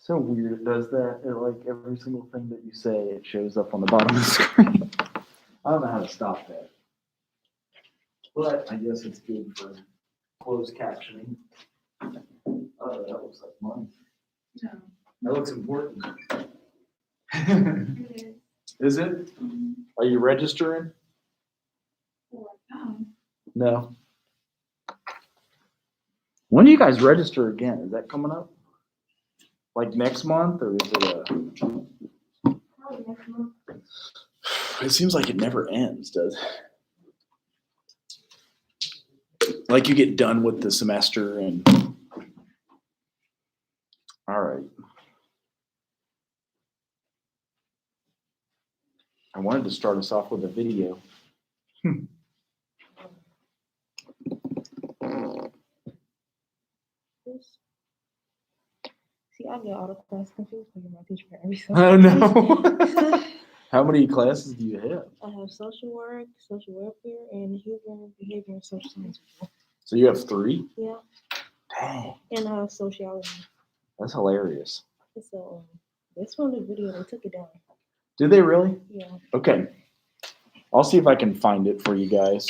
So weird it does that. It, like every single thing that you say, it shows up on the bottom of the screen. I don't know how to stop that. But I guess it's good for closed captioning. Oh, that looks like money. No. That looks important. It is. Is it? Mhm. Are you registering? Oh. No. When do you guys register again? Is that coming up? Like next month, or is it Probably next month. It seems like it never ends, does it? Like you get done with the semester and. All right. I wanted to start us off with a video. See, I get all the class confused because my teacher for every subject. Oh no. How many classes do you have? I have social work, social welfare, and human behavior and social science. So you have 3? Yeah, Dang, and sociology. that's hilarious. So this one, the video, they took it down. Did they really? Yeah. Okay. I'll see if I can find it for you guys.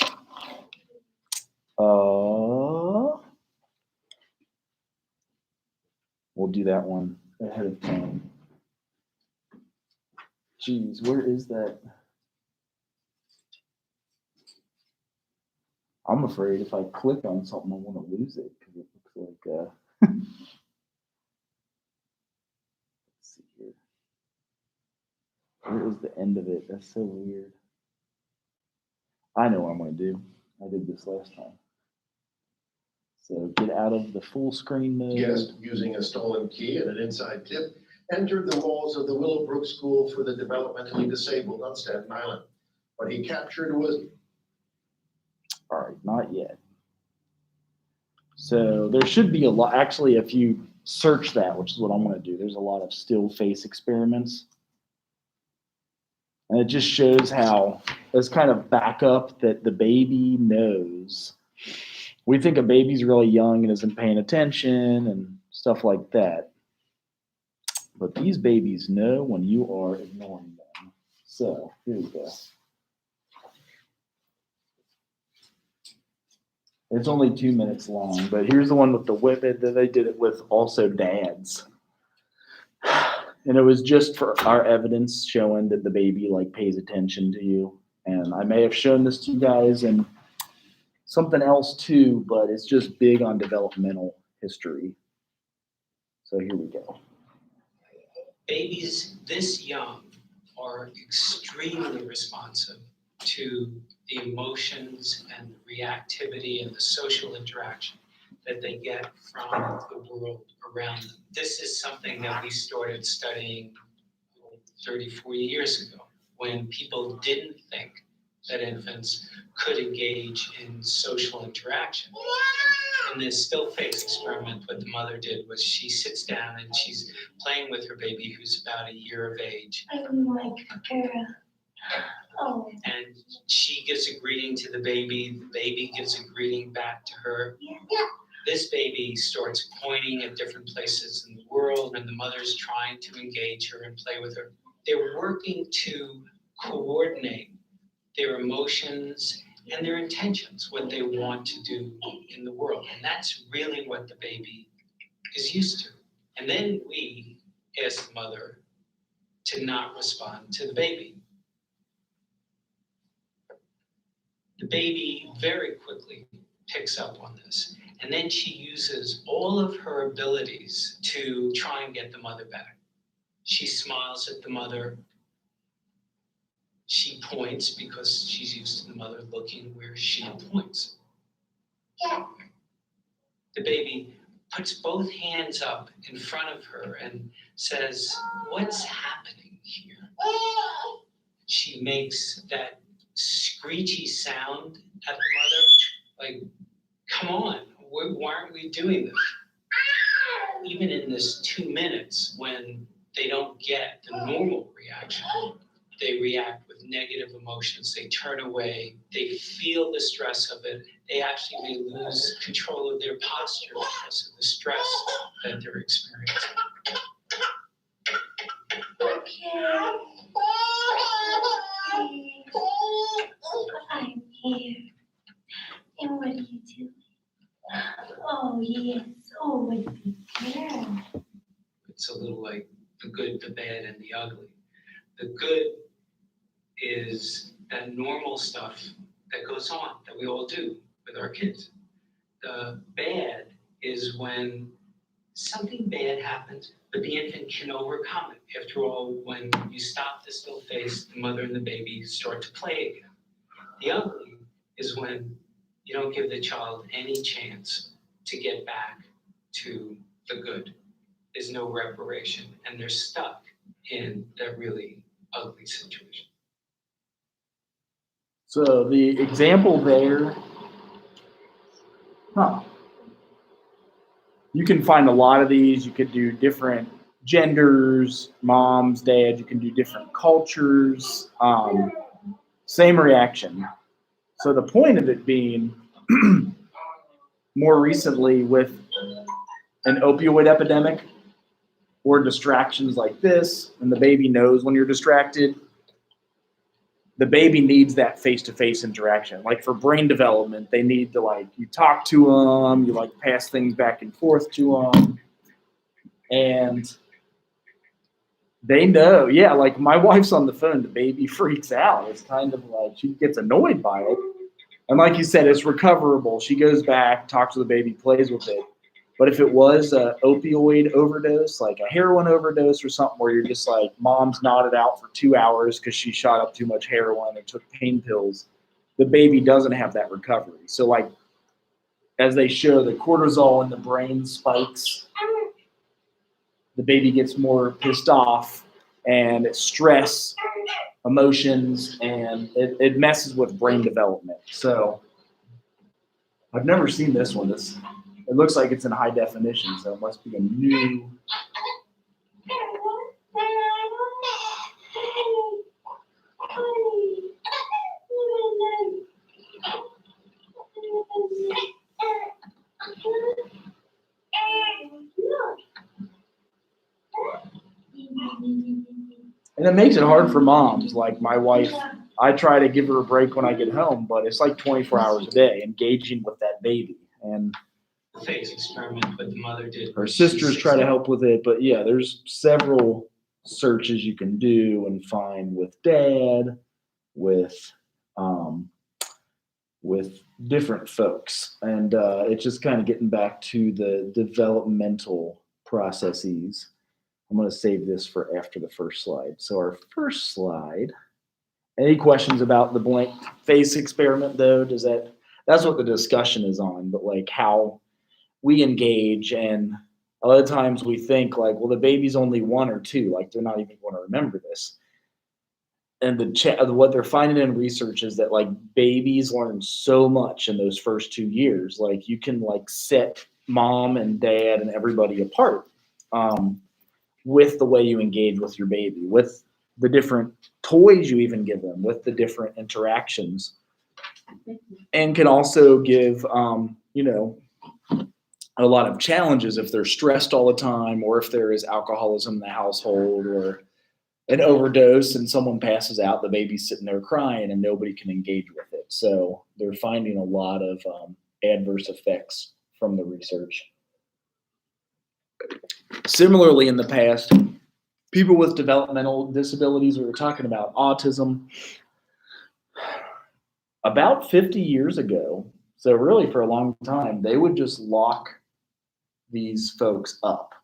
We'll do that one ahead of time. Jeez, where is that? I'm afraid if I click on something, I want to lose it because it looks like. Let's see here. Where is the end of it? That's so weird. I know what I'm going to do. I did this last time. So get out of the full screen mode. Guest, using a stolen key and an inside tip, entered the walls of the Willowbrook School for the Developmentally Disabled on Staten Island. What he captured was... All right, not yet. So there should be a lot. Actually, if you search that, which is what I'm going to do, there's a lot of still face experiments. And it just shows how, as kind of backup, that the baby knows. We think a baby's really young and isn't paying attention and stuff like that. But these babies know when you are ignoring them. So here we go. It's only 2 minutes long, but here's the one with the whippet that they did it with also dads. And it was just for our evidence showing that the baby like pays attention to you. And I may have shown this to you guys and something else too, but it's just big on developmental history. So here we go. Babies this young are extremely responsive to the emotions and the reactivity and the social interaction that they get from the world around them. This is something that we started studying 30, 40 years ago, when people didn't think that infants could engage in social interaction. And this still face experiment, what the mother did was she sits down and she's playing with her baby who's about a year of age. I don't like Kara. Oh. And she gives a greeting to the baby gives a greeting back to her. Yeah. This baby starts pointing at different places in the world, and the mother's trying to engage her and play with her. They're working to coordinate their emotions and their intentions, what they want to do in the world. And that's really what the baby is used to. And then we ask the mother to not respond to the baby. The baby very quickly picks up on this. And then she uses all of her abilities to try and get the mother back. She smiles at the mother. She points because she's used to the mother looking where she points. Yeah. The baby puts both hands up in front of her and says, "What's happening here?" She makes that screechy sound at the mother, like, "Come on, why aren't we doing this?" Even in this 2 minutes, when they don't get the normal reaction, they react with negative emotions. They turn away. They feel the stress of it. They actually may lose control of their posture because of the stress that they're experiencing. yes. Oh, with the hair. It's a little like the good, the bad, and the ugly. The good is that normal stuff that goes on that we all do with our kids. The bad is when something bad happens, but the infant can overcome it. After all, when you stop the still face, the mother and the baby start to play again. The ugly is when you don't give the child any chance to get back to the good. There's no reparation, and they're stuck in that really ugly situation. So the example there, you can find a lot of these. You could do different genders, moms, dads. You can do different cultures. Same reaction. So the point of it being, more recently with an opioid epidemic or distractions like this, and the baby knows when you're distracted, the baby needs that face-to-face interaction. Like for brain development, they need to like, you talk to them, you like pass things back and forth to them. And they know, yeah, like my wife's on the phone, the baby freaks out. It's kind of like, she gets annoyed by it. And like you said, it's recoverable. She goes back, talks to the baby, plays with it. But if it was an opioid overdose, like a heroin overdose or something where you're just like, mom's nodded out for 2 hours because she shot up too much heroin or took pain pills, the baby doesn't have that recovery. So like, as they show, the cortisol in the brain spikes, the baby gets more pissed off, and it's stress, emotions, and it messes with brain development. So I've never seen this one. It looks like it's in high definition, so it must be a new. And it makes it hard for moms. Like my wife, I try to give her a break when I get home, but it's like 24 hours a day engaging with that baby. And The phase experiment, but the mother did. her sisters try to help with it. But yeah, there's several searches you can do and find with dad, with different folks. And it's just kind of getting back to the developmental processes. I'm going to save this for after the first slide. So our first slide, any questions about the blank face experiment though? That's what the discussion is on, but like how we engage, and a lot of times we think like, well, the baby's only 1 or 2, like they're not even going to remember this. And what they're finding in research is that like babies learn so much in those first 2 years. Like you can like set mom and dad and everybody apart. With the way you engage with your baby, with the different toys you even give them, with the different interactions, and can also give, a lot of challenges if they're stressed all the time, or if there is alcoholism in the household, or an overdose and someone passes out, the baby's sitting there crying and nobody can engage with it. So they're finding a lot of adverse effects from the research. Similarly, in the past, people with developmental disabilities, we were talking about autism, about 50 years ago, so really for a long time, they would just lock these folks up.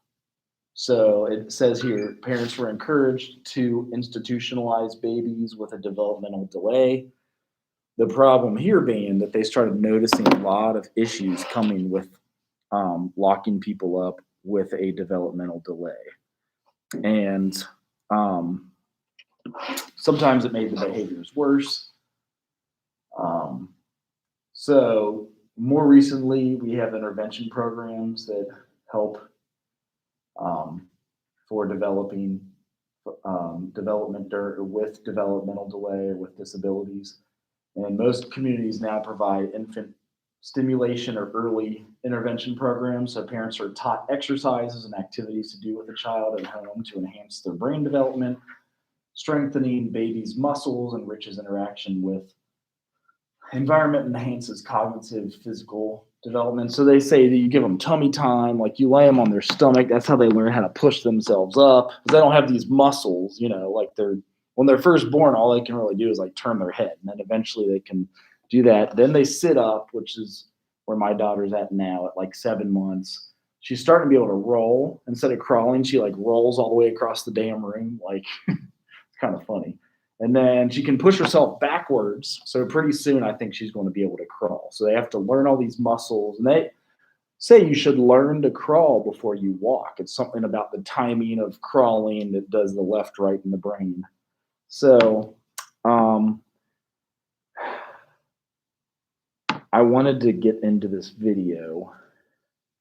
So it says here, parents were encouraged to institutionalize babies with a developmental delay. The problem here being that they started noticing a lot of issues coming with locking people up with a developmental delay. And sometimes it made the behaviors worse. So more recently, we have intervention programs that help for developing development with developmental delay or with disabilities. And most communities now provide infant stimulation or early intervention programs. So parents are taught exercises and activities to do with a child at home to enhance their brain development, strengthening baby's muscles, enriches interaction with environment, enhances cognitive, physical development. So they say that you give them tummy time, like you lay them on their stomach. That's how they learn how to push themselves up. 'Cause they don't have these muscles, like when they're first born, all they can really do is like turn their head, and then eventually they can do that. Then they sit up, which is where my daughter's at now at like 7 months. She's starting to be able to roll instead of crawling. She like rolls all the way across the damn room. Like it's kind of funny. And then she can push herself backwards. So pretty soon, I think she's going to be able to crawl. So they have to learn all these muscles. And they say you should learn to crawl before you walk. It's something about the timing of crawling that does the left, right, and the brain. So I wanted to get into this video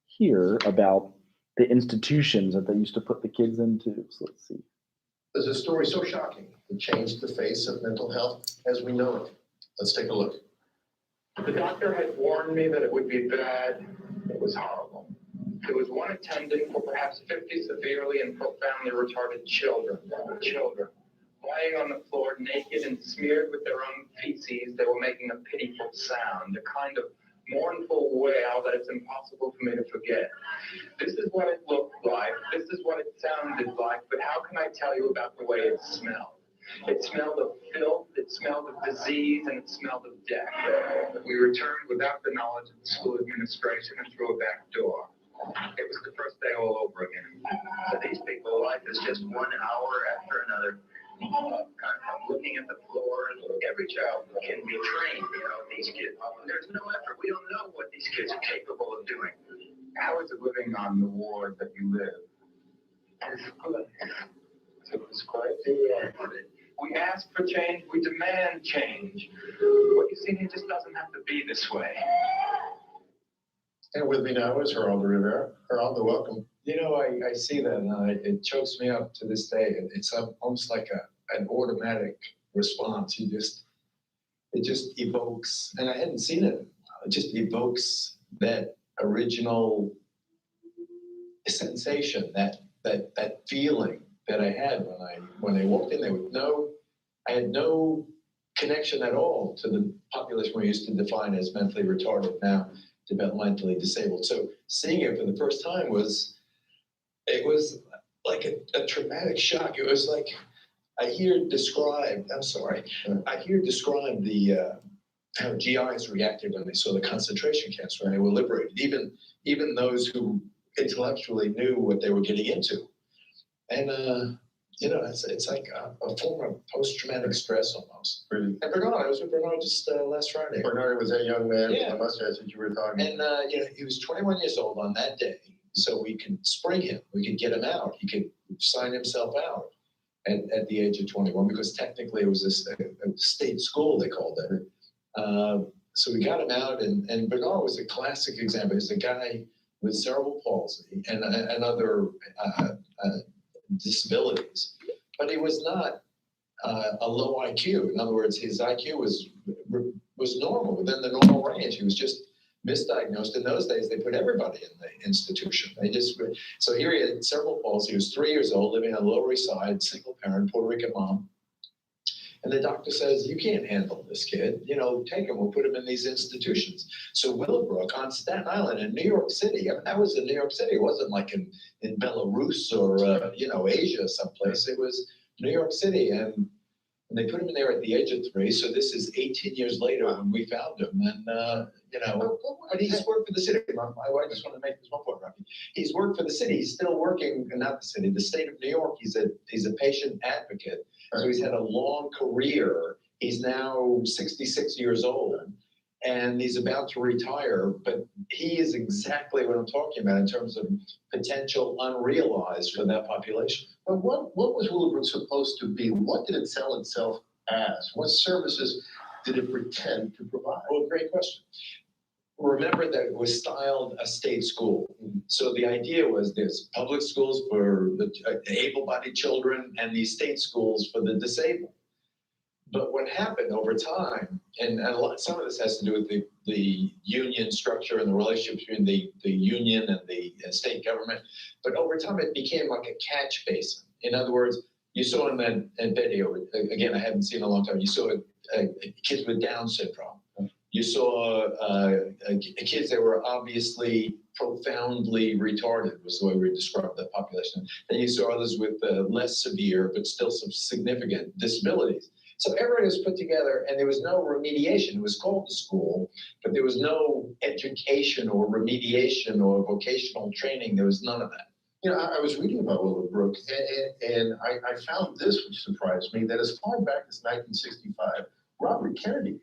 here about the institutions that they used to put the kids into. So let's see. There's a story so shocking, it changed the face of mental health as we know it. Let's take a look. The doctor had warned me that it would be bad. It was horrible. There was one attendant for perhaps 50 severely and profoundly retarded children. Lying on the floor, naked and smeared with their own feces, they were making a pitiful sound, a kind of mournful wail that it's impossible for me to forget. This is what it looked like. This is what it sounded like. But how can I tell you about the way it smelled? It smelled of filth, it smelled of disease, and it smelled of death. We returned without the knowledge of the school administration and through a back door. It was the first day all over again. For these people, life is just 1 hour after another. I'm looking at the floor, and every child can be trained, these kids. There's no effort. We don't know what these kids are capable of doing. How is it living on the ward that you live? It's good. It's quite the We ask for change, we demand change. What you see here just doesn't have to be this way. And with me now is Geraldo Rivera. Geraldo, welcome. I see that, and it chokes me up to this day. It's almost like an automatic response. It just evokes, and I hadn't seen it. It just evokes that original sensation, that feeling that I had when I walked in there I had no connection at all to the population we used to define as mentally retarded, now developmentally disabled. So seeing it for the first time was like a traumatic shock. It was like I hear described the how GIs reacted when they saw the concentration camps when they were liberated, even those who intellectually knew what they were getting into. And it's like a form of post-traumatic stress almost. Really? And Bernard, I was with Bernard just last Friday. Bernard was that young man with Yeah. the mustache that you were talking about. And he was 21 years old on that day, so we could spring him. We could get him out. He could sign himself out at the age of 21, because technically it was a state school, they called it. So we got him out, and Bernard was a classic example. He's a guy with cerebral palsy and other disabilities, but he was not a low IQ. In other words, his IQ was normal, within the normal range. He was just misdiagnosed. In those days, they put everybody in the institution. So here he had cerebral palsy. He was 3 years old, living on the Lower East Side, single parent, Puerto Rican mom. And the doctor says, you can't handle this kid. Take him. We'll put him in these institutions. So Willowbrook on Staten Island in New York City. I mean, that was in New York City. It wasn't like in Belarus or, Asia someplace. It was New York City. And they put him in there at the age of 3. So this is 18 years later when we found him. And, but he's worked for the city. I just want to make this one point, Rocky. He's worked for the city. He's still working, not the city, the state of New York. He's a patient advocate. So he's had a long career. He's now 66 years old, and he's about to retire. But he is exactly what I'm talking about in terms of potential unrealized for that population. But what was Willowbrook supposed to be? What did it sell itself as? What services did it pretend to provide? Well, great question. Remember that it was styled a state school. So the idea was there's public schools for the able-bodied children and these state schools for the disabled. But what happened over time, and some of this has to do with the union structure and the relationship between the union and the state government, but over time it became like a catch basin. In other words, you saw in that video, again, I haven't seen in a long time, you saw kids with Down syndrome. You saw kids that were obviously profoundly retarded, was the way we described the population. Then you saw others with less severe, but still some significant disabilities. So everybody was put together and there was no remediation. It was called the school, but there was no education or remediation or vocational training. There was none of that. You know, I was reading about Willowbrook and I found this, which surprised me, that as far back as 1965, Robert Kennedy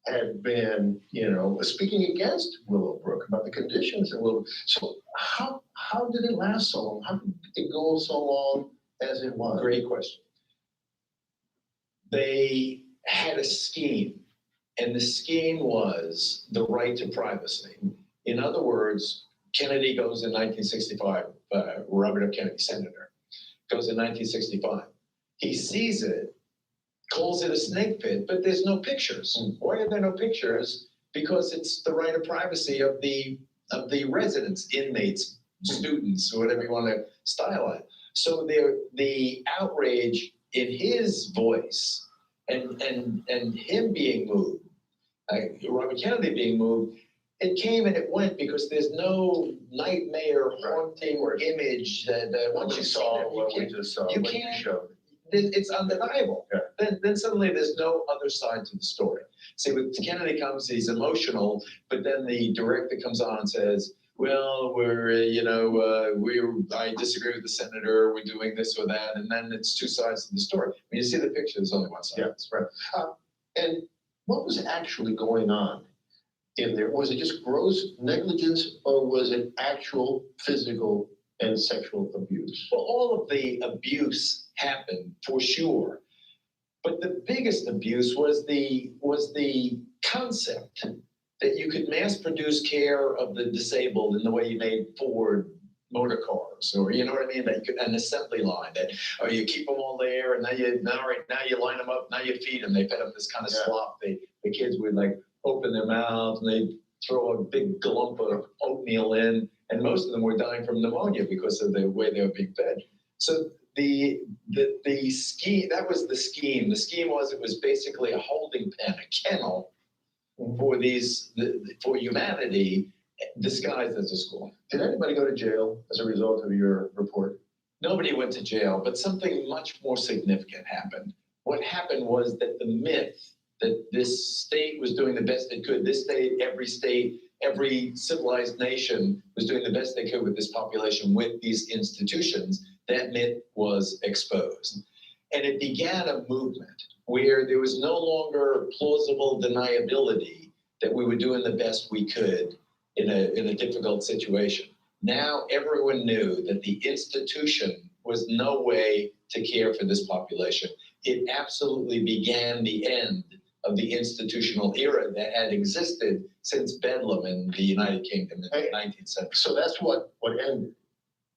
had been, you know, speaking against Willowbrook about the conditions in Willowbrook. So how did it last so long? How did it go so long as it was? Great question. They had a scheme, and the scheme was the right to privacy. In other words, Kennedy goes in 1965, Robert F. Kennedy, senator, goes in 1965. He sees it, calls it a snake pit, but there's no pictures. Why are there no pictures? Because it's the right of privacy of the residents, inmates, students, or whatever you want to style it. So the outrage in his voice and him being moved, Robert Kennedy being moved, it came and it went because there's no nightmare haunting or image that once you saw it, what we just saw, you what you can't- showed. it's undeniable. Yeah. Then suddenly there's no other side to the story. See, with Kennedy comes, he's emotional, but then the director comes on and says, well, I disagree with the senator, we're doing this or that, and then it's two sides to the story. When you see the picture, there's only one side. Yeah, that's right. And what was actually going on in there? Was it just gross negligence or was it actual physical and sexual abuse? Well, all of the abuse happened for sure, but the biggest abuse was the concept that you could mass produce care of the disabled in the way you made Ford motor cars, or you know what I mean? That you could, an assembly line that, or you keep them all there, and now you line them up, now you feed them. They fed up this kind of slop. The kids would like open their mouths and they'd throw a big glump of oatmeal in, and most of them were dying from pneumonia because of the way they were being fed. So the scheme, that was the scheme. The scheme was, it was basically a holding pen, a kennel for for humanity disguised as a school. Did anybody go to jail as a result of your report? Nobody went to jail, but something much more significant happened. What happened was that the myth that this state was doing the best it could, this state, every civilized nation was doing the best they could with this population, with these institutions, that myth was exposed. And it began a movement where there was no longer plausible deniability that we were doing the best we could in a difficult situation. Now everyone knew that the institution was no way to care for this population. It absolutely began the end of the institutional era that had existed since Bedlam in the United Kingdom in the 19th century. So that's what ended.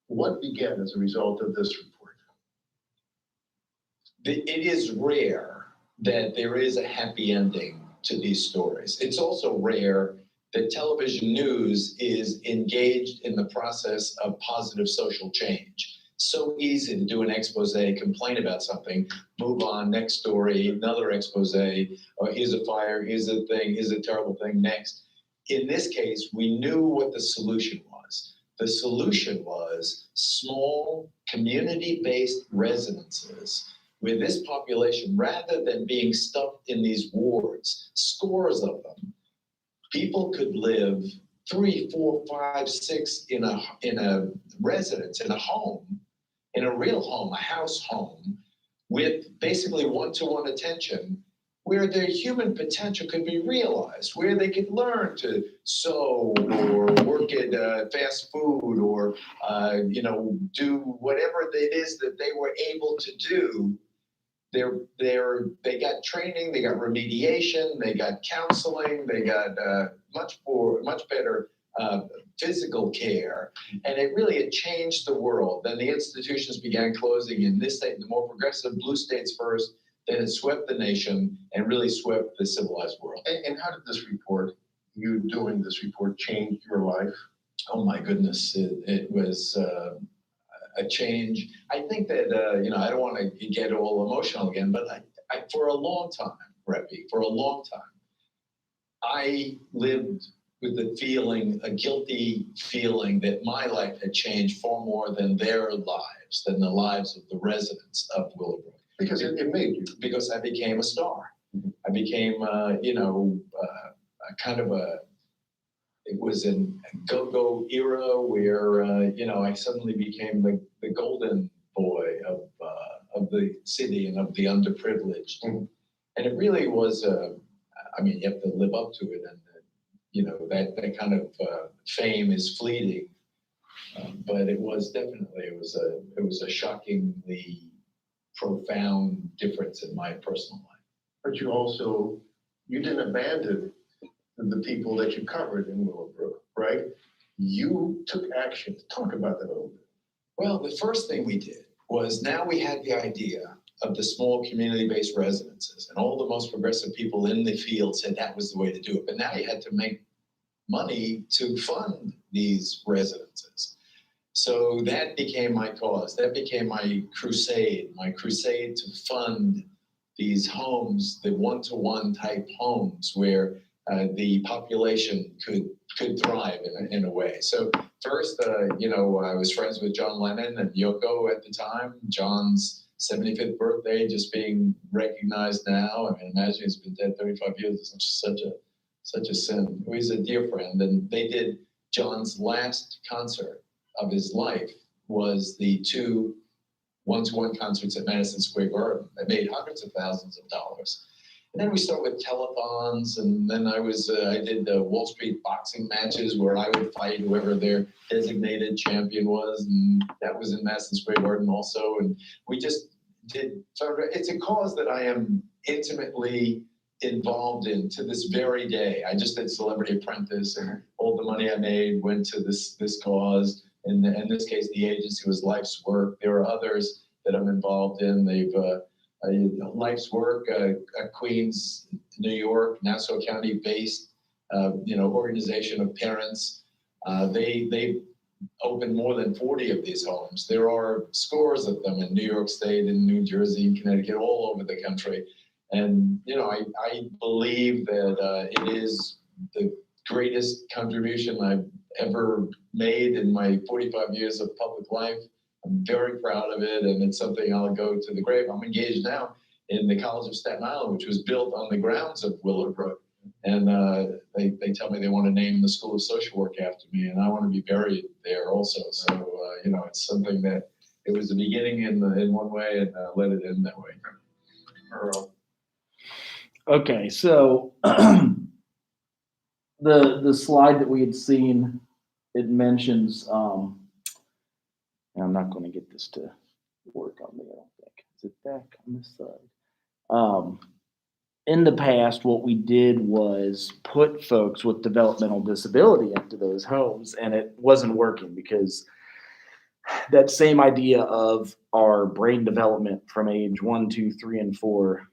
What began as a result of this report? It is rare that there is a happy ending to these stories. It's also rare that television news is engaged in the process of positive social change. So easy to do an expose, complain about something, move on, next story, another expose, or here's a fire, here's a thing, here's a terrible thing, next. In this case, we knew what the solution was. The solution was small community-based residences where this population, rather than being stuffed in these wards, scores of them, people could live 3, 4, 5, 6 in a residence, in a home, in a real home, a house home, with basically one-to-one attention, where their human potential could be realized, where they could learn to sew or work at fast food or do whatever it is that they were able to do. They got training, they got remediation, they got counseling, they got much better physical care, and it changed the world. Then the institutions began closing in this state, the more progressive blue states first, then it swept the nation and really swept the civilized world. And how did this report, you doing this report, change your life? Oh my goodness, it was a change. I think that, I don't want to get all emotional again, but I for a long time, Reppy, for a long time, I lived with the feeling, a guilty feeling that my life had changed far more than their lives, than the lives of the residents of Willowbrook. Because it made you. Because I became a star. I became, a kind of it was a go-go era where, I suddenly became the golden boy of the city and of the underprivileged. Mhm. And it really was, you have to live up to it, and that kind of fame is fleeting. But it was definitely, it was a shockingly profound difference in my personal life. But you didn't abandon the people that you covered in Willowbrook, right? You took action. Talk about that a little bit. Well, the first thing we did was, now we had the idea of the small community-based residences, and all the most progressive people in the field said that was the way to do it. But now you had to make money to fund these residences. So that became my cause. That became my crusade to fund these homes, the one-to-one type homes where the population could thrive in a way. So first, I was friends with John Lennon and Yoko at the time. John's 75th birthday just being recognized now. I mean, imagine he's been dead 35 years. It's such a sin. He's a dear friend, and they did John's last concert of his life was the 2 one-to-one concerts at Madison Square Garden that made hundreds of thousands of dollars. And then we started with telethons, and then I did the Wall Street boxing matches where I would fight whoever their designated champion was, and that was in Madison Square Garden also. And we just did, it's a cause that I am intimately involved in to this very day. I just did Celebrity Apprentice, and all the money I made went to this cause. In this case, the agency was Life's Work. There are others that I'm involved in. They've Life's Work, Queens, New York, Nassau County based, organization of parents. They opened more than 40 of these homes. There are scores of them in New York State, in New Jersey, in Connecticut, all over the country. And, I believe that it is the greatest contribution I've ever made in my 45 years of public life. I'm very proud of it, and it's something I'll go to the grave. I'm engaged now in the College of Staten Island, which was built on the grounds of Willowbrook. And they tell me they want to name the School of Social Work after me, and I want to be buried there also. So, it's something that it was the beginning in one way, and let it end that way. Earl. Okay, so the slide that we had seen, it mentions, and I'm not going to get this to work on me, I don't think. Is it back on this side? In the past, what we did was put folks with developmental disability into those homes, and it wasn't working because that same idea of our brain development from age 1, 2, 3, and 4,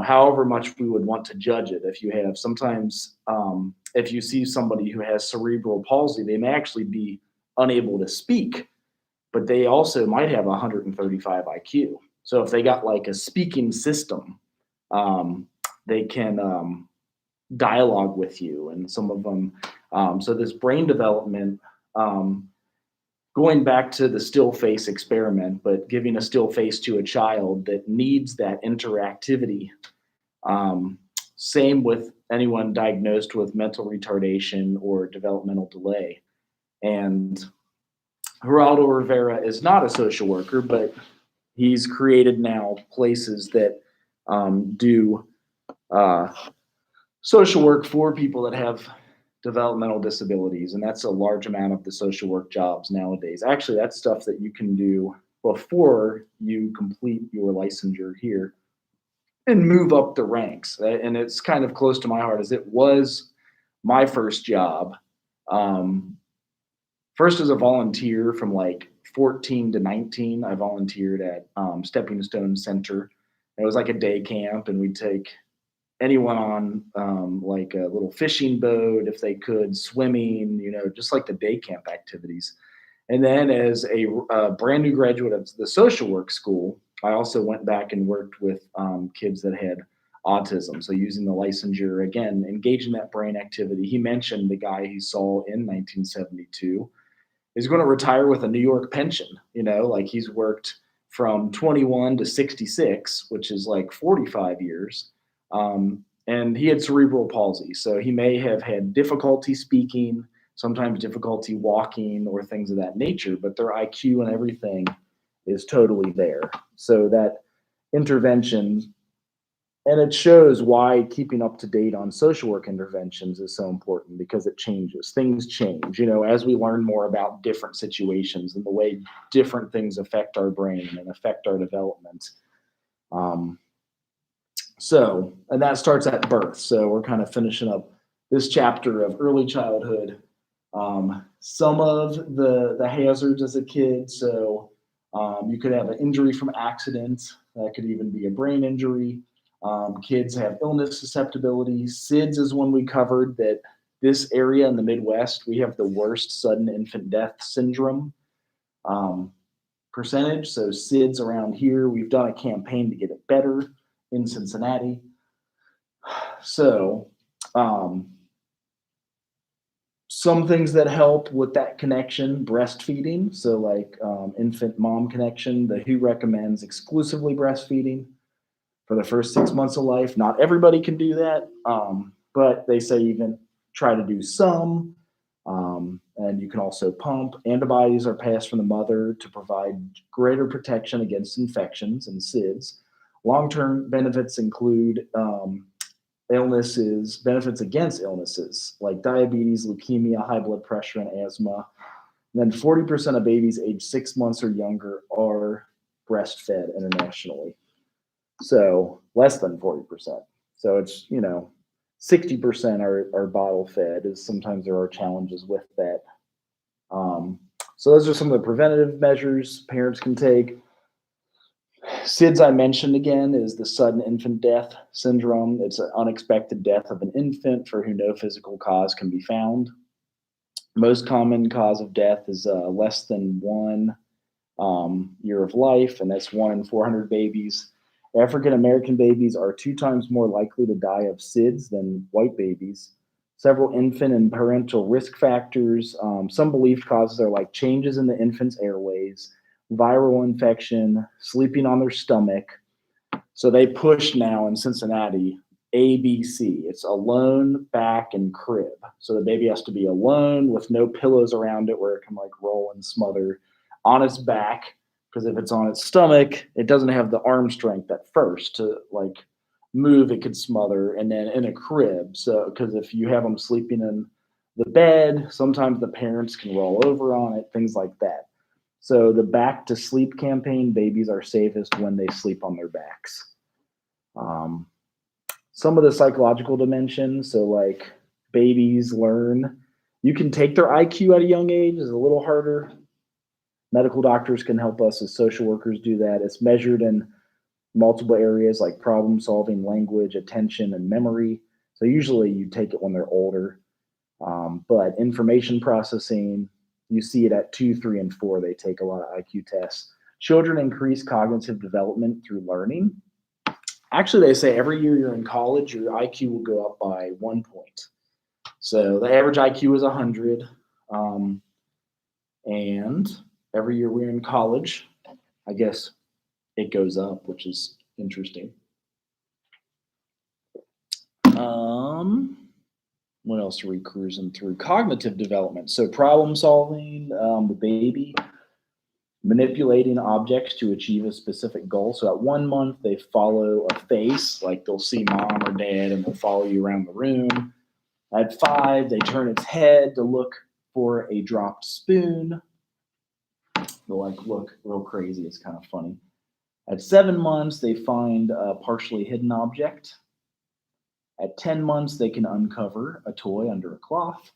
however much we would want to judge it. If you have sometimes, if you see somebody who has cerebral palsy, they may actually be unable to speak, but they also might have 135 IQ. So if they got like a speaking system, they can dialogue with you, and some of them. So this brain development, going back to the still face experiment, but giving a still face to a child that needs that interactivity. Same with anyone diagnosed with mental retardation or developmental delay. And Geraldo Rivera is not a social worker, but he's created now places that do social work for people that have developmental disabilities, and that's a large amount of the social work jobs nowadays. Actually, that's stuff that you can do before you complete your licensure here and move up the ranks. And it's kind of close to my heart, as it was my first job. First as a volunteer from like 14 to 19, I volunteered at Stepping Stone Center. It was like a day camp, and we'd take anyone on like a little fishing boat if they could, swimming, just like the day camp activities. And then as a brand new graduate of the social work school, I also went back and worked with kids that had autism. So using the licensure, again, engaging that brain activity. He mentioned the guy he saw in 1972 is going to retire with a New York pension. Like he's worked from 21 to 66, which is like 45 years. And he had cerebral palsy. So he may have had difficulty speaking, sometimes difficulty walking or things of that nature, but their IQ and everything is totally there. So that intervention, and it shows why keeping up to date on social work interventions is so important, because it changes. Things change, as we learn more about different situations and the way different things affect our brain and affect our development. And that starts at birth. So we're kind of finishing up this chapter of early childhood. Some of the hazards as a kid. So you could have an injury from accidents. That could even be a brain injury. Kids have illness susceptibility. SIDS is one we covered, that this area in the Midwest, we have the worst sudden infant death syndrome percentage. So SIDS around here, we've done a campaign to get it better in Cincinnati. So some things that help with that connection, breastfeeding. So like infant mom connection, the WHO recommends exclusively breastfeeding for the first 6 months of life. Not everybody can do that, but they say even try to do some. And you can also pump. Antibodies are passed from the mother to provide greater protection against infections and SIDS. Long-term benefits include benefits against illnesses like diabetes, leukemia, high blood pressure, and asthma. And then 40% of babies aged 6 months or younger are breastfed internationally. So less than 40%. So it's, 60% are bottle fed, as sometimes there are challenges with that. So those are some of the preventative measures parents can take. SIDS, I mentioned again, is the sudden infant death syndrome. It's an unexpected death of an infant for whom no physical cause can be found. Most common cause of death is less than 1 year of life, and that's 1 in 400 babies. African American babies are 2 times more likely to die of SIDS than white babies. Several infant and parental risk factors. Some believed causes are like changes in the infant's airways, viral infection, sleeping on their stomach. So they push now in Cincinnati hbse. It's alone, back, and crib. So the baby has to be alone with no pillows around it where it can like roll and smother on its back. Because if it's on its stomach, it doesn't have the arm strength at first to like move, it could smother. And then in a crib, so because if you have them sleeping in the bed, sometimes the parents can roll over on it, things like that. So the back to sleep campaign, babies are safest when they sleep on their backs. Some of the psychological dimensions, so like babies learn, you can take their IQ at a young age, is a little harder. Medical doctors can help us as social workers do that. It's measured in multiple areas like problem solving, language, attention, and memory. So usually you take it when they're older. But information processing, you see it at 2, 3, and 4. They take a lot of IQ tests. Children increase cognitive development through learning. Actually, they say every year you're in college, your IQ will go up by 1 point. So the average IQ is 100. And every year we're in college, I guess it goes up, which is interesting. What else are we cruising through? Cognitive development. So problem solving, the baby manipulating objects to achieve a specific goal. So at 1 month, they follow a face, like they'll see mom or dad and they'll follow you around the room. At 5, they turn its head to look for a dropped spoon. They'll like look real crazy. It's kind of funny. At 7 months, they find a partially hidden object. At 10 months, they can uncover a toy under a cloth.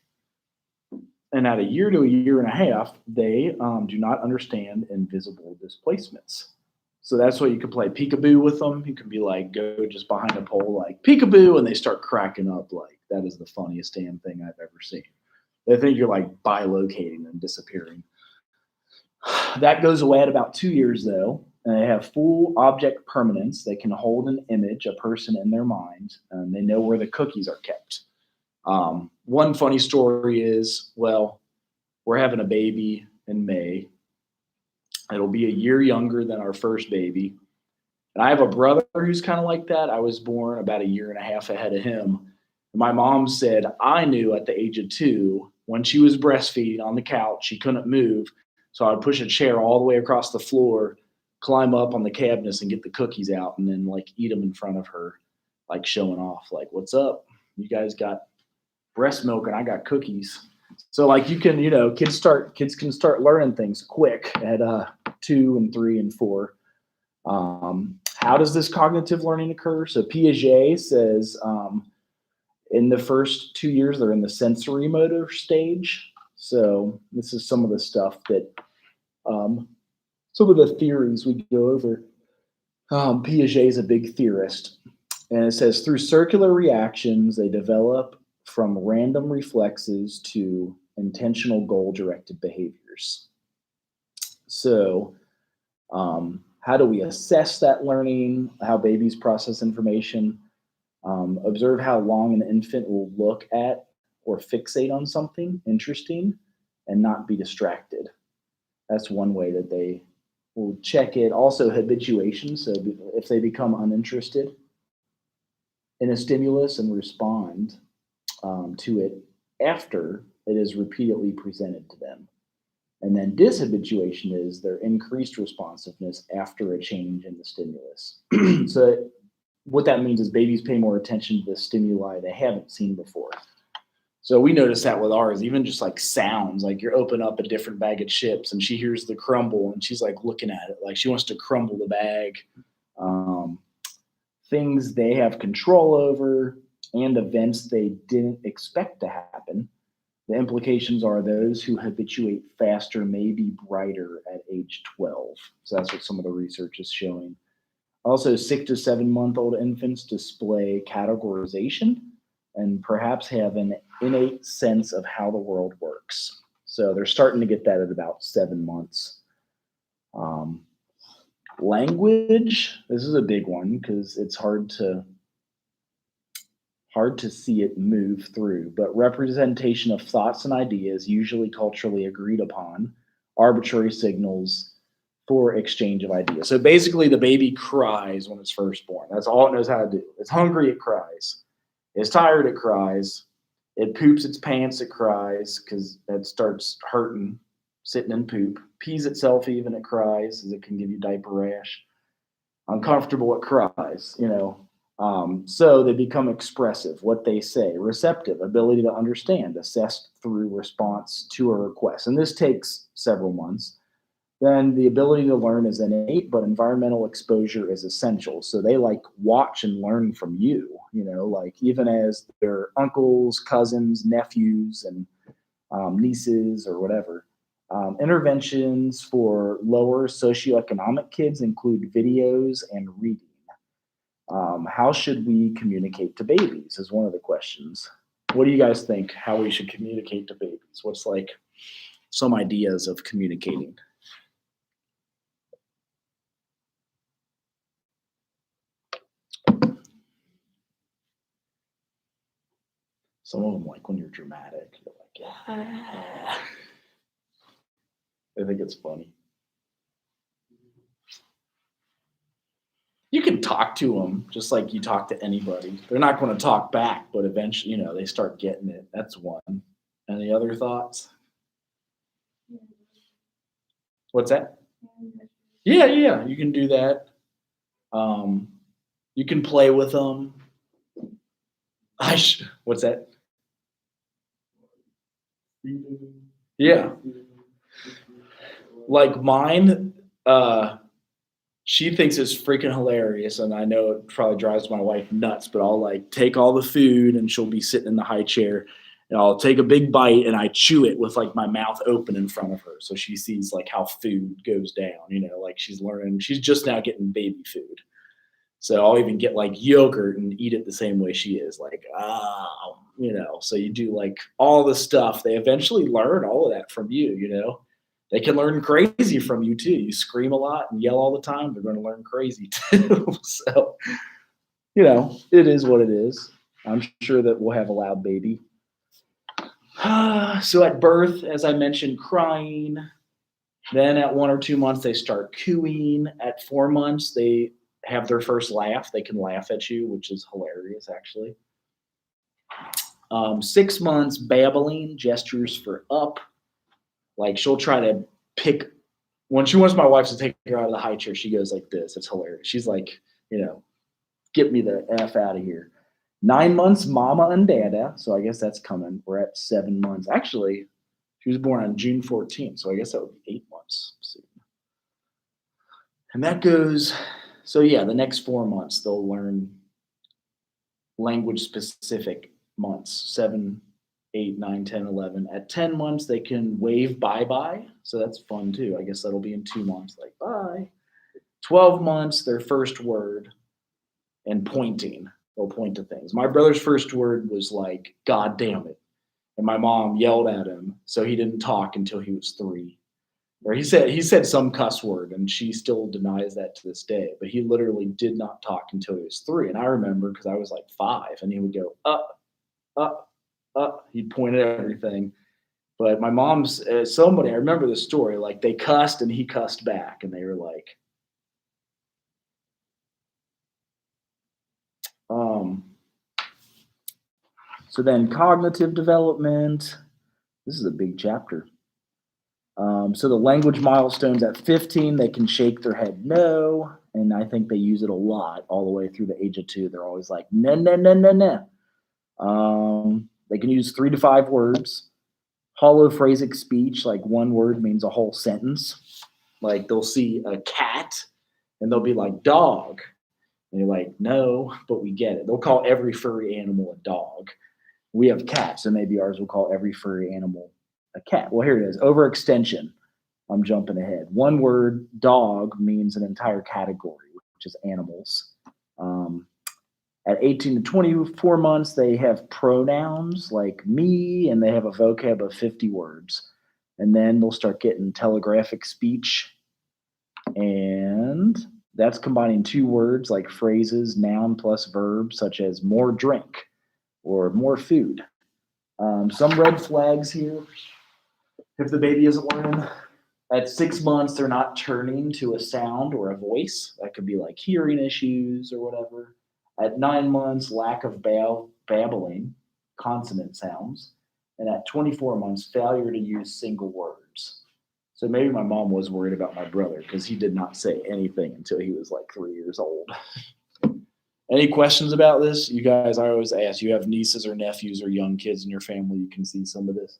And at 1 year to 1.5 years, they do not understand invisible displacements. So that's why you could play peekaboo with them. You can be like, go just behind a pole, like peekaboo, and they start cracking up. Like, that is the funniest damn thing I've ever seen. They think you're like bilocating and disappearing. That goes away at about 2 years, though. And they have full object permanence. They can hold an image, a person in their mind, and they know where the cookies are kept. One funny story is, well, we're having a baby in May. It'll be a year younger than our first baby. And I have a brother who's kind of like that. I was born about a year and a half ahead of him. My mom said I knew at the age of 2 when she was breastfeeding on the couch, she couldn't move. So I'd push a chair all the way across the floor, climb up on the cabinets and get the cookies out and then like eat them in front of her, like showing off, like, what's up? You guys got breast milk and I got cookies. So like you can, kids can start learning things quick at 2 and 3 and 4. How does this cognitive learning occur? So Piaget says in the first 2 years, they're in the sensory motor stage. So this is some of the stuff that, some of the theories we go over. Piaget is a big theorist. And it says through circular reactions, they develop from random reflexes to intentional goal-directed behaviors. So how do we assess that learning, how babies process information? Observe how long an infant will look at or fixate on something interesting and not be distracted. That's one way that they will check it. Also habituation, so if they become uninterested in a stimulus and respond to it after it is repeatedly presented to them. And then dishabituation is their increased responsiveness after a change in the stimulus. So what that means is babies pay more attention to the stimuli they haven't seen before. So we notice that with ours, even just like sounds, like you open up a different bag of chips and she hears the crumble and she's like looking at it, like she wants to crumble the bag. Things they have control over and events they didn't expect to happen. The implications are those who habituate faster may be brighter at age 12. So that's what some of the research is showing. Also, 6 to 7 month old infants display categorization and perhaps have an innate sense of how the world works. So they're starting to get that at about 7 months. Language, this is a big one because it's hard to see it move through, but representation of thoughts and ideas, usually culturally agreed upon, arbitrary signals for exchange of ideas. So basically the baby cries when it's first born. That's all it knows how to do. It's hungry, it cries. It's tired, it cries. It poops its pants, it cries because it starts hurting, sitting in poop. Pees itself even, it cries, as it can give you diaper rash. Uncomfortable, it cries, So they become expressive, what they say, receptive, ability to understand, assessed through response to a request. And this takes several months. Then the ability to learn is innate, but environmental exposure is essential. So they like watch and learn from you, like even as their uncles, cousins, nephews, and nieces or whatever. Interventions for lower socioeconomic kids include videos and reading. How should we communicate to babies is one of the questions. What do you guys think how we should communicate to babies? What's like some ideas of communicating? Some of them like when you're dramatic, you're like, ah. I think it's funny. You can talk to them just like you talk to anybody. They're not going to talk back, but eventually, they start getting it. That's one. Any other thoughts? What's that? Yeah. You can do that. You can play with them. What's that? Yeah. Like mine, she thinks it's freaking hilarious, and I know it probably drives my wife nuts, but I'll like take all the food and she'll be sitting in the high chair and I'll take a big bite and I chew it with like my mouth open in front of her. So she sees like how food goes down, like she's learning, she's just now getting baby food. So I'll even get like yogurt and eat it the same way she is, like, so you do like all the stuff. They eventually learn all of that from you, They can learn crazy from you too. You scream a lot and yell all the time, they're going to learn crazy too. So, it is what it is. I'm sure that we'll have a loud baby. So at birth, as I mentioned, crying. Then at 1 or 2 months, they start cooing. At 4 months, they have their first laugh. They can laugh at you, which is hilarious, actually. 6 months, babbling, gestures for up. Like she'll try to pick. When she wants my wife to take her out of the high chair, she goes like this. It's hilarious. She's like, get me the F out of here. 9 months, mama and dada. So I guess that's coming. We're at 7 months. Actually, she was born on June 14th. So I guess that would be 8 months soon. And that goes, so yeah, the next 4 months, they'll learn language specific months, 7, 8, 9, 10, 11. At 10 months, they can wave bye-bye. So that's fun too. I guess that'll be in 2 months, like bye. 12 months, their first word, and pointing. They'll point to things. My brother's first word was like, God damn it. And my mom yelled at him, so he didn't talk until he was 3. Or he said some cuss word, and she still denies that to this day. But he literally did not talk until he was 3. And I remember because I was like 5, and he would go up, up, up. He'd point at everything. But my mom's somebody, I remember the story, like they cussed and he cussed back, and they were like, so then cognitive development. This is a big chapter. So the language milestones at 15, they can shake their head no, and I think they use it a lot all the way through the age of 2. They're always like, no, no, no, no, no. They can use 3 to 5 words. Holophrasic speech, like one word means a whole sentence. Like they'll see a cat, and they'll be like, dog. And you're like, no, but we get it. They'll call every furry animal a dog. We have cats, so maybe ours will call every furry animal a cat. Well, here it is. Overextension. I'm jumping ahead. One word, dog, means an entire category, which is animals. At 18 to 24 months, they have pronouns like me, and they have a vocab of 50 words. And then they'll start getting telegraphic speech. And that's combining 2 words like phrases, noun plus verb, such as more drink or more food. Some red flags here. If the baby isn't learning, at 6 months, they're not turning to a sound or a voice. That could be like hearing issues or whatever. At 9 months, lack of babbling, consonant sounds. And at 24 months, failure to use single words. So maybe my mom was worried about my brother because he did not say anything until he was like 3 years old. Any questions about this? You guys, I always ask, you have nieces or nephews or young kids in your family, you can see some of this.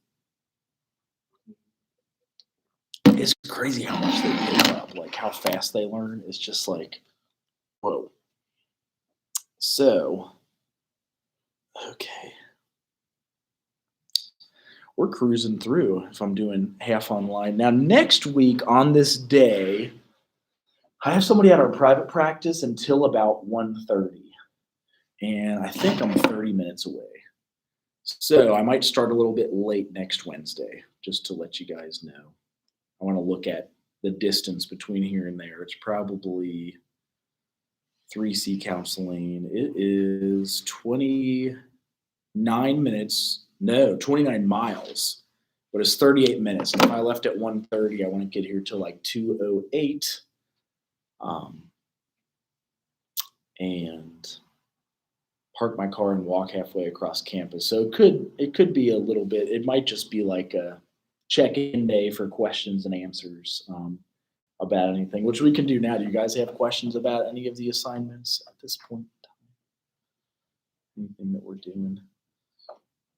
It's crazy how much they pick up, like how fast they learn. It's just like, whoa. So, okay. We're cruising through if I'm doing half online. Now, next week on this day, I have somebody at our private practice until about 1:30. And I think I'm 30 minutes away. So I might start a little bit late next Wednesday, just to let you guys know. I want to look at the distance between here and there. It's probably 3C counseling. It is 29 miles, but it's 38 minutes. And if I left at 1:30, I want to get here till like 2:08. And park my car and walk halfway across campus. So it could be a little bit, it might just be like a check-in day for questions and answers about anything, which we can do now. Do you guys have questions about any of the assignments at this point in time? Anything that we're doing?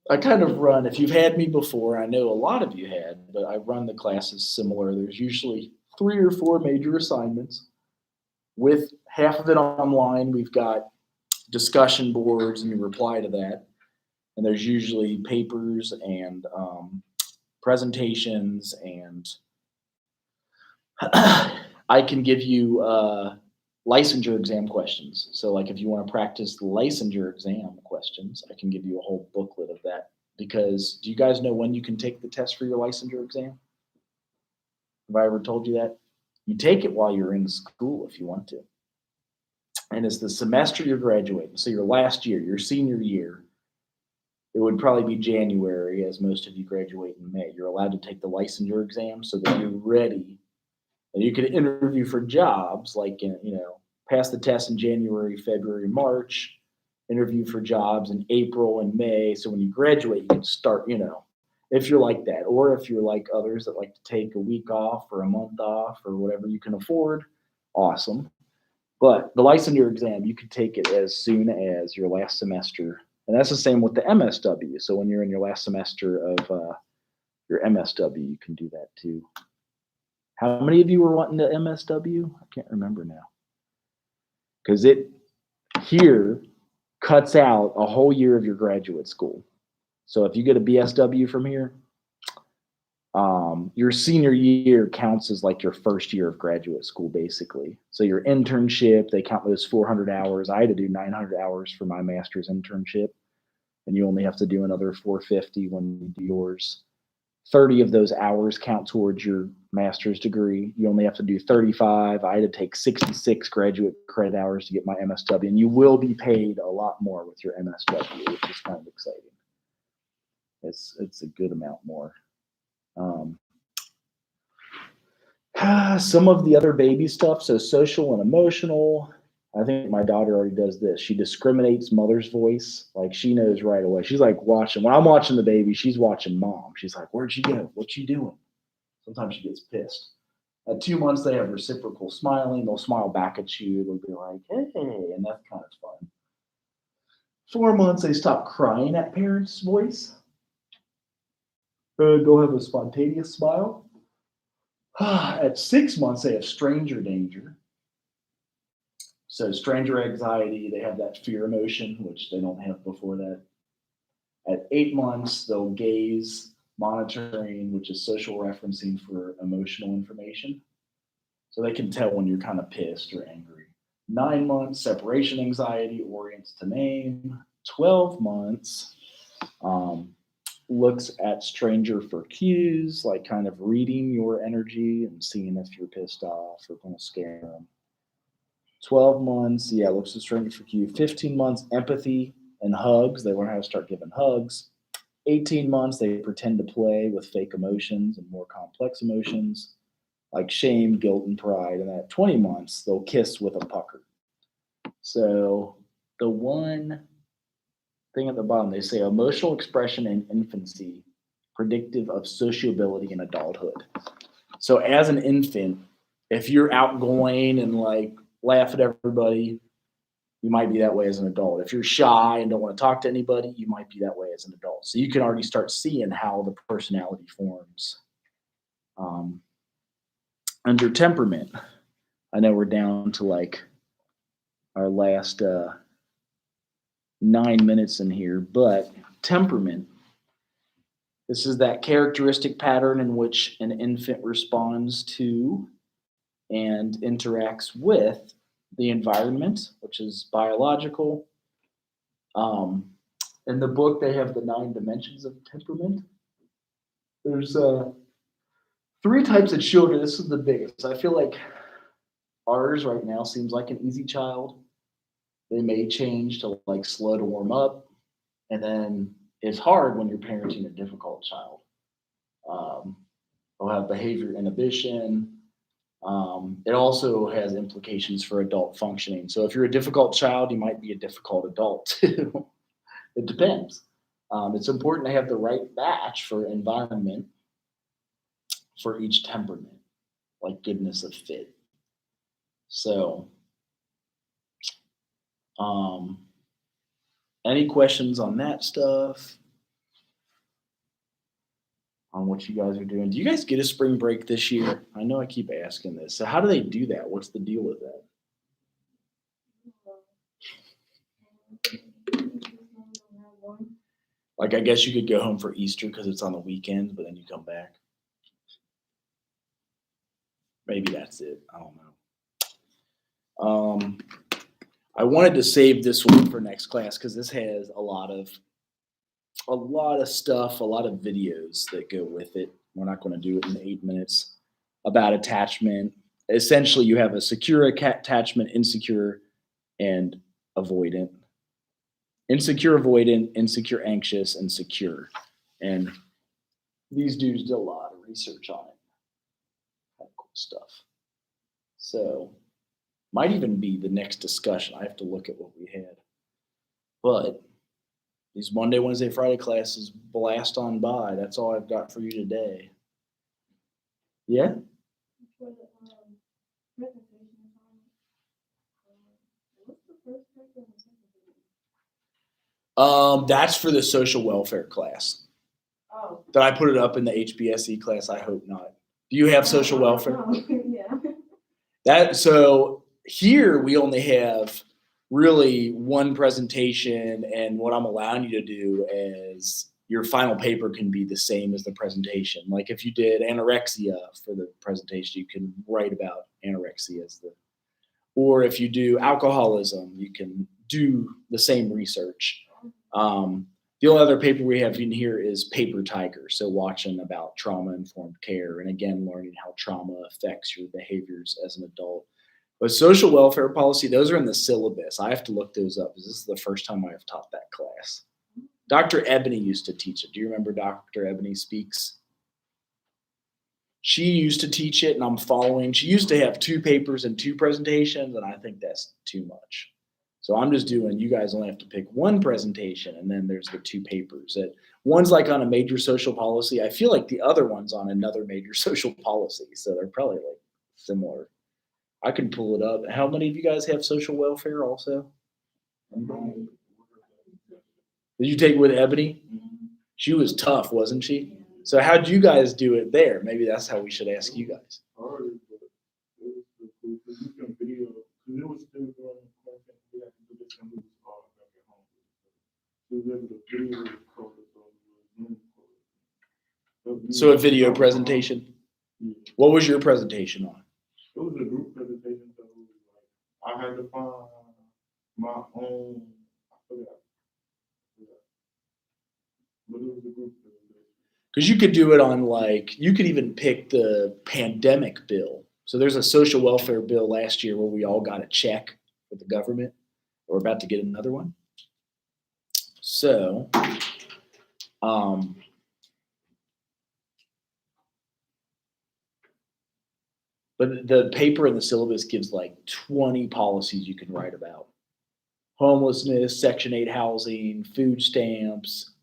I kind of run, if you've had me before, I know a lot of you had, but I run the classes similar. There's usually 3 or 4 major assignments. With half of it online, we've got discussion boards, and you reply to that. And there's usually papers and presentations, and I can give you licensure exam questions. So like if you want to practice the licensure exam questions, I can give you a whole booklet of that. Because do you guys know when you can take the test for your licensure exam? Have I ever told you that? You take it while you're in school if you want to. And it's the semester you're graduating. So your last year, your senior year, it would probably be January, as most of you graduate in May. You're allowed to take the licensure exam so that you're ready. And you can interview for jobs like, pass the test in January, February, March, interview for jobs in April and May. So when you graduate, you can start, if you're like that. Or if you're like others that like to take a week off or a month off or whatever you can afford, awesome. But the licensure exam, you can take it as soon as your last semester. And that's the same with the MSW. So when you're in your last semester of your MSW, you can do that too. How many of you were wanting the MSW? I can't remember now. Because it here cuts out a whole year of your graduate school. So if you get a BSW from here, your senior year counts as like your first year of graduate school, basically. So your internship, they count those 400 hours. I had to do 900 hours for my master's internship, and you only have to do another 450 when you do yours. 30 of those hours count towards your master's degree. You only have to do 35. I had to take 66 graduate credit hours to get my MSW, and you will be paid a lot more with your MSW, which is kind of exciting. It's a good amount more. Some of the other baby stuff, so social and emotional. I think my daughter already does this. She discriminates mother's voice. Like she knows right away. She's like watching. When I'm watching the baby, she's watching mom. She's like, "Where'd she go? What's she doing?" Sometimes she gets pissed. At 2 months, they have reciprocal smiling. They'll smile back at you. They'll be like, "Hey," and that's kind of fun. 4 months, they stop crying at parents' voice. They'll have a spontaneous smile. At 6 months, they have stranger danger. So stranger anxiety, they have that fear emotion, which they don't have before that. At 8 months, they'll gaze monitoring, which is social referencing for emotional information. So they can tell when you're kind of pissed or angry. 9 months, separation anxiety, orients to name. 12 months, looks at stranger for cues, like kind of reading your energy and seeing if you're pissed off or going to scare them. 12 months, looks at stranger for cues. 15 months, empathy and hugs. They learn how to start giving hugs. 18 months, they pretend to play with fake emotions and more complex emotions like shame, guilt, and pride. And at 20 months, they'll kiss with a pucker. So the one thing at the bottom, they say emotional expression in infancy, predictive of sociability in adulthood. So as an infant, if you're outgoing and like laugh at everybody, you might be that way as an adult. If you're shy and don't want to talk to anybody, you might be that way as an adult. So you can already start seeing how the personality forms. Under temperament, I know we're down to like our last 9 minutes in here, but temperament, this is that characteristic pattern in which an infant responds to and interacts with the environment, which is biological. In the book, they have the 9 dimensions of temperament. There's 3 types of children. This is the biggest. I feel like ours right now seems like an easy child. They may change to like slow to warm up. And then it's hard when you're parenting a difficult child. They'll have behavior inhibition. It also has implications for adult functioning. So if you're a difficult child, you might be a difficult adult too. It depends. It's important to have the right batch for environment for each temperament, like goodness of fit. So, any questions on that stuff? On what you guys are doing? Do you guys get a spring break this year? I know I keep asking this. So how do they do that? What's the deal with that? Like, I guess you could go home for Easter because it's on the weekend, but then you come back. Maybe that's it. I don't know. I wanted to save this one for next class because this has a lot of stuff, a lot of videos that go with it. We're not going to do it in 8 minutes. about attachment. Essentially, you have a secure attachment, insecure, and avoidant. Insecure, avoidant, insecure, anxious, and secure. And these dudes did a lot of research on it. Kind of cool stuff. So, might even be the next discussion. I have to look at what we had. But these Monday, Wednesday, Friday classes blast on by. That's all I've got for you today. Yeah? For the presentation time, what's the first paper and the second paper? That's for the social welfare class. Oh. Did I put it up in the hbse class? I hope not. Do you have social welfare? Yeah. So here we only have really one presentation, and what I'm allowing you to do is your final paper can be the same as the presentation. Like if you did anorexia for the presentation, you can write about anorexia as the, or if you do alcoholism, you can do the same research. The only other paper we have in here is Paper Tiger. So watching about trauma-informed care, and again, learning how trauma affects your behaviors as an adult. But social welfare policy, those are in the syllabus. I have to look those up because this is the first time I've taught that class. Dr. Ebony used to teach it. Do you remember Dr. Ebony Speaks? She used to teach it, and I'm following. She used to have 2 papers and 2 presentations, and I think that's too much. So I'm just doing, you guys only have to pick 1 presentation, and then there's the 2 papers. One's like on a major social policy. I feel like the other one's on another major social policy, so they're probably like similar. I can pull it up. How many of you guys have social welfare also? Did you take it with Ebony? She was tough, wasn't she? So how'd you guys do it there? Maybe that's how we should ask you guys. So a video presentation? What was your presentation on? It was a group presentation, so like, I had to find my own, I forgot. But it was a group presentation. Because you could do it on like, you could even pick the pandemic bill. So there's a social welfare bill last year where we all got a check with the government. We're about to get another one. So, but the paper in the syllabus gives like 20 policies you can write about. Homelessness, Section 8 housing, food stamps,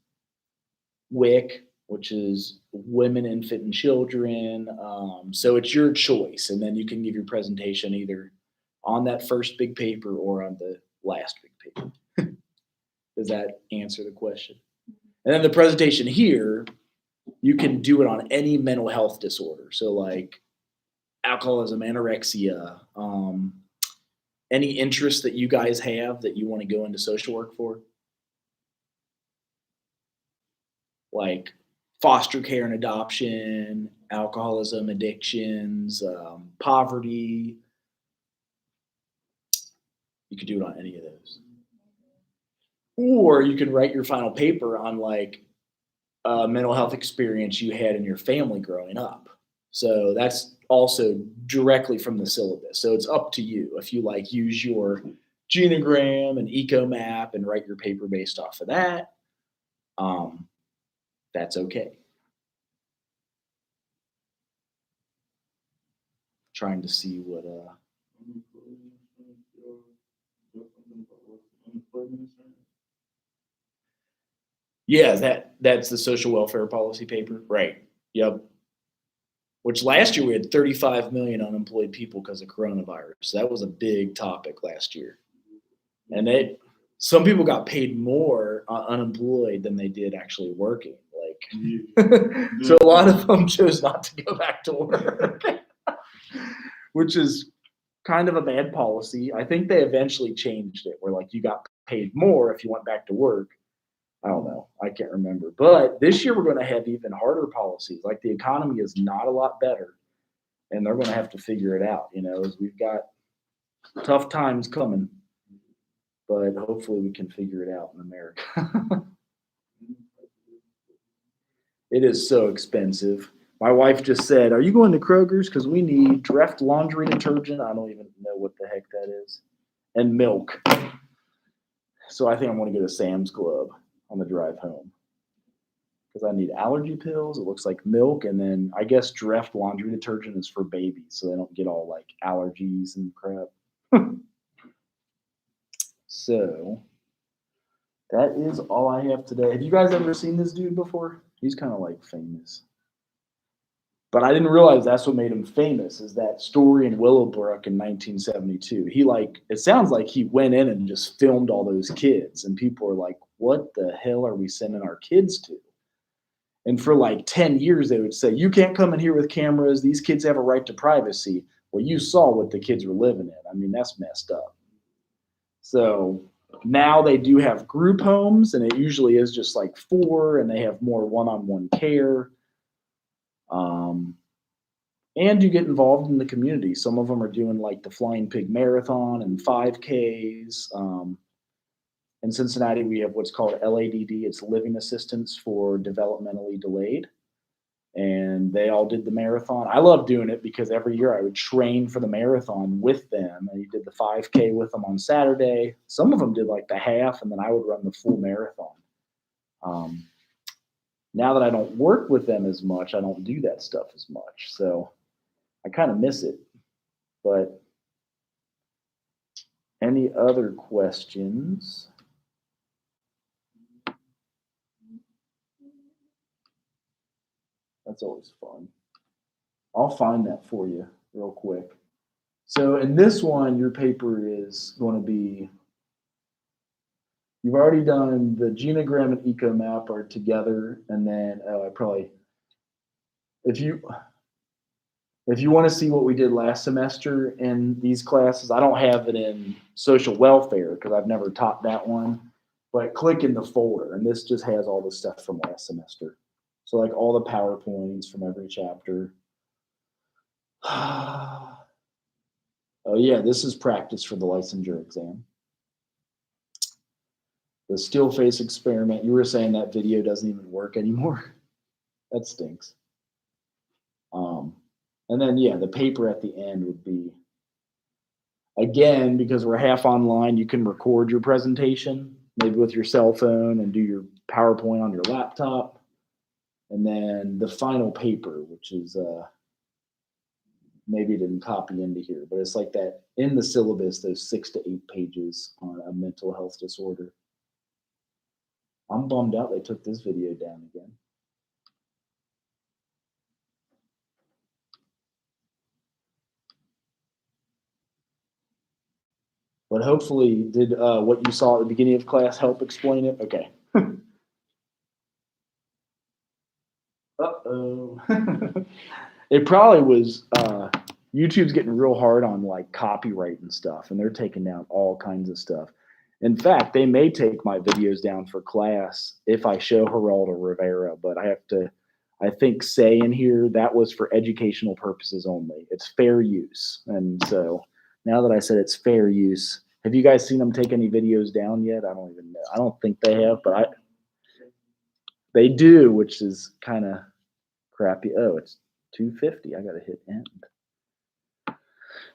WIC, which is women, infant, and children. So it's your choice. And then you can give your presentation either on that first big paper or on the last big paper. Does that answer the question? And then the presentation here, you can do it on any mental health disorder. So like alcoholism, anorexia, any interest that you guys have that you want to go into social work for? Like foster care and adoption, alcoholism, addictions, poverty. You could do it on any of those. Or you can write your final paper on like a mental health experience you had in your family growing up. So that's also directly from the syllabus. So it's up to you. If you like use your genogram and eco-map and write your paper based off of that, that's okay. Trying to see what yeah, that's the social welfare policy paper, right? Yep. Which last year we had 35 million unemployed people because of coronavirus. That was a big topic last year, and some people got paid more unemployed than they did actually working. Like, so a lot of them chose not to go back to work, which is kind of a bad policy. I think they eventually changed it where like you got paid more if you went back to work. I don't know. I can't remember. But this year we're going to have even harder policies. Like the economy is not a lot better, and they're going to have to figure it out. You know, as we've got tough times coming, but hopefully we can figure it out in America. It is so expensive. My wife just said, "Are you going to Kroger's? Because we need Dreft laundry detergent." I don't even know what the heck that is, and milk. So I think I'm going to go to Sam's Club on the drive home because I need allergy pills. It looks like milk, and then I guess Dreft laundry detergent is for babies, so they don't get all like allergies and crap. So that is all I have today. Have you guys ever seen this dude before? He's kind of like famous. But I didn't realize that's what made him famous is that story in Willowbrook in 1972. He like, it sounds like he went in and just filmed all those kids and people were like, what the hell are we sending our kids to? And for like 10 years, they would say, you can't come in here with cameras. These kids have a right to privacy. Well, you saw what the kids were living in. I mean, that's messed up. So now they do have group homes and it usually is just like 4 and they have more one-on-one care. And you get involved in the community. Some of them are doing like the Flying Pig Marathon and 5Ks. In Cincinnati, we have what's called LADD. It's Living Assistance for Developmentally Delayed. And they all did the marathon. I love doing it because every year I would train for the marathon with them. And you did the 5K with them on Saturday. Some of them did like the half, and then I would run the full marathon. Now that I don't work with them as much, I don't do that stuff as much. So I kind of miss it. But any other questions? That's always fun. I'll find that for you real quick. So in this one, your paper is going to be, you've already done the genogram and ecomap are together. And then if you want to see what we did last semester in these classes, I don't have it in social welfare because I've never taught that one, but click in the folder and this just has all the stuff from last semester. So like all the PowerPoints from every chapter. Oh yeah, this is practice for the licensure exam. The still face experiment, you were saying that video doesn't even work anymore. That stinks. And then yeah, the paper at the end would be, again, because we're half online, you can record your presentation, maybe with your cell phone and do your PowerPoint on your laptop. And then the final paper, which is, maybe it didn't copy into here, but it's like that in the syllabus, those 6 to 8 pages on a mental health disorder. I'm bummed out they took this video down again. But hopefully, did what you saw at the beginning of class help explain it? Okay. Uh-oh. It probably was, YouTube's getting real hard on like copyright and stuff, and they're taking down all kinds of stuff. In fact, they may take my videos down for class if I show Geraldo Rivera, but I have to, I think, say in here that was for educational purposes only. It's fair use. And so now that I said it's fair use, have you guys seen them take any videos down yet? I don't even know. I don't think they have, but they do, which is kind of crappy. Oh, it's 2:50. I got to hit end.